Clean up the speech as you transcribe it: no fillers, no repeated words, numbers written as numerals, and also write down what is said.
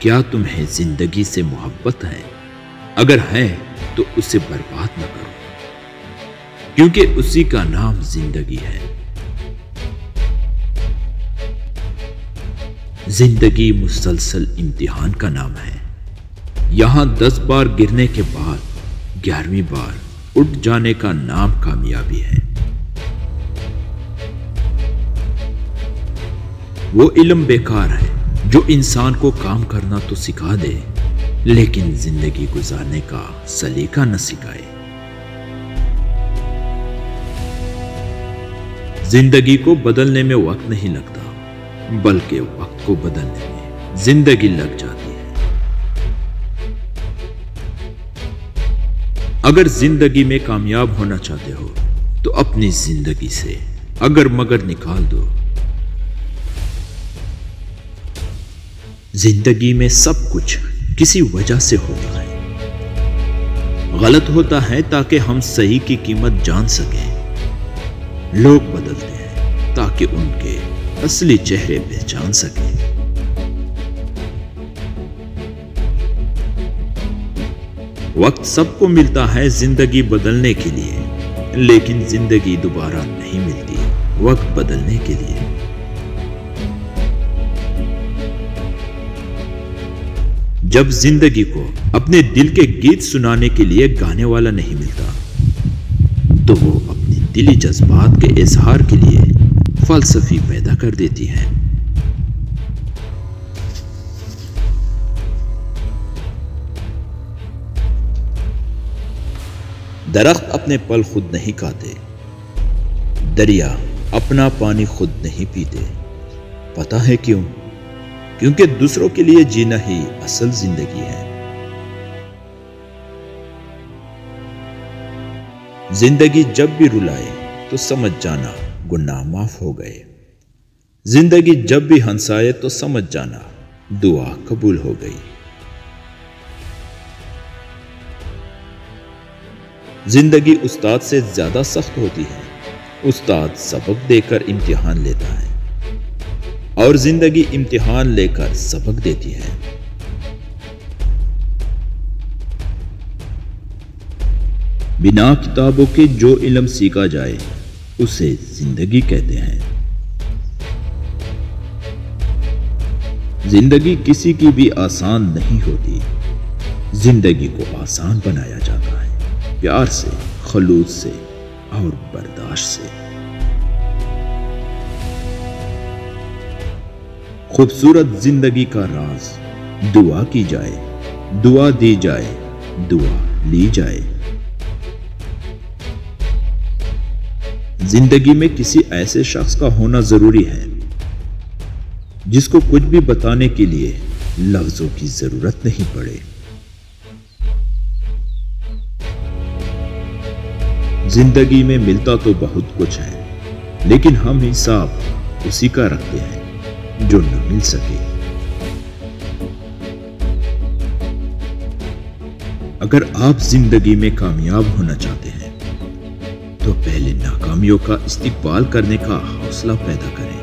کیا تمہیں زندگی سے محبت ہے؟ اگر ہے تو اسے برباد نہ کرو، کیونکہ اسی کا نام زندگی ہے۔ زندگی مسلسل امتحان کا نام ہے۔ یہاں 10 بار گرنے کے بعد 11ویں بار اٹھ جانے کا نام کامیابی ہے۔ وہ علم بیکار ہے جو انسان کو کام کرنا تو سکھا دے لیکن زندگی گزارنے کا سلیقہ نہ سکھائے۔ زندگی کو بدلنے میں وقت نہیں لگتا، بلکہ وقت کو بدلنے میں زندگی لگ جاتی ہے۔ اگر زندگی میں کامیاب ہونا چاہتے ہو تو اپنی زندگی سے اگر مگر نکال دو۔ زندگی میں سب کچھ کسی وجہ سے ہوتا ہے۔ غلط ہوتا ہے تاکہ ہم صحیح کی قیمت جان سکیں۔ لوگ بدلتے ہیں تاکہ ان کے اصلی چہرے پہچان سکیں۔ وقت سب کو ملتا ہے زندگی بدلنے کے لیے، لیکن زندگی دوبارہ نہیں ملتی وقت بدلنے کے لیے۔ جب زندگی کو اپنے دل کے گیت سنانے کے لیے گانے والا نہیں ملتا تو وہ اپنے دلی جذبات کے اظہار کے لیے فلسفی پیدا کر دیتی ہے۔ درخت اپنے پھل خود نہیں کھاتے، دریا اپنا پانی خود نہیں پیتے۔ پتہ ہے کیوں؟ کیونکہ دوسروں کے لیے جینا ہی اصل زندگی ہے۔ زندگی جب بھی رلائے تو سمجھ جانا گناہ معاف ہو گئے۔ زندگی جب بھی ہنسائے تو سمجھ جانا دعا قبول ہو گئی۔ زندگی استاد سے زیادہ سخت ہوتی ہے۔ استاد سبق دے کر امتحان لیتا ہے اور زندگی امتحان لے کر سبق دیتی ہے۔ بنا کتابوں کے جو علم سیکھا جائے اسے زندگی کہتے ہیں۔ زندگی کسی کی بھی آسان نہیں ہوتی، زندگی کو آسان بنایا جاتا ہے پیار سے، خلوص سے اور برداشت سے۔ خوبصورت زندگی کا راز دعا کی جائے، دعا دی جائے، دعا لی جائے۔ زندگی میں کسی ایسے شخص کا ہونا ضروری ہے جس کو کچھ بھی بتانے کے لیے لفظوں کی ضرورت نہیں پڑے۔ زندگی میں ملتا تو بہت کچھ ہے، لیکن ہم حساب اسی کا رکھتے ہیں جو نہ مل سکے۔ اگر آپ زندگی میں کامیاب ہونا چاہتے ہیں تو پہلے ناکامیوں کا استقبال کرنے کا حوصلہ پیدا کریں۔